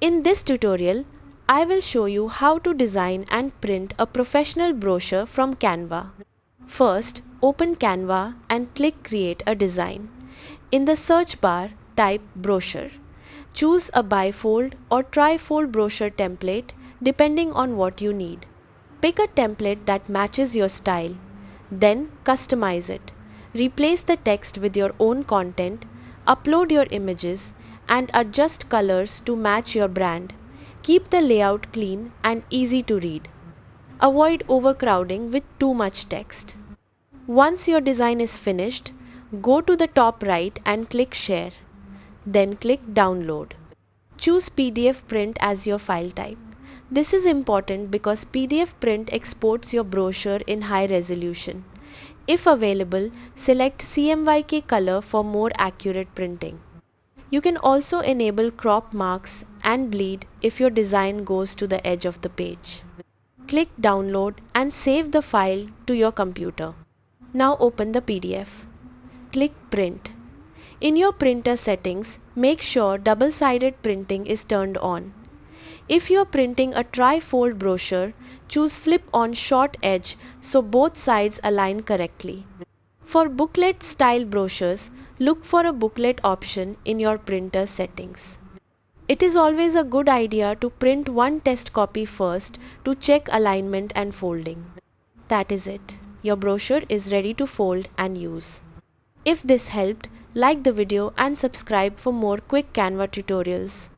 In this tutorial, I will show you how to design and print a professional brochure from Canva. First, open Canva and click Create a Design. In the search bar, type Brochure. Choose a bifold or trifold brochure template depending on what you need. Pick a template that matches your style. Then customize it. Replace the text with your own content, upload your images, and adjust colors to match your brand. Keep the layout clean and easy to read. Avoid overcrowding with too much text. Once your design is finished, go to the top right and click Share. Then click Download. Choose PDF print as your file type. This is important because PDF print exports your brochure in high resolution. If available, select CMYK color for more accurate printing. You can also enable crop marks and bleed if your design goes to the edge of the page. Click Download and save the file to your computer. Now open the PDF. Click Print. In your printer settings, make sure double-sided printing is turned on. If you are printing a tri-fold brochure, choose Flip on Short Edge so both sides align correctly. For booklet-style brochures, look for a booklet option in your printer settings. It is always a good idea to print one test copy first to check alignment and folding. That is it. Your brochure is ready to fold and use. If this helped, like the video and subscribe for more quick Canva tutorials.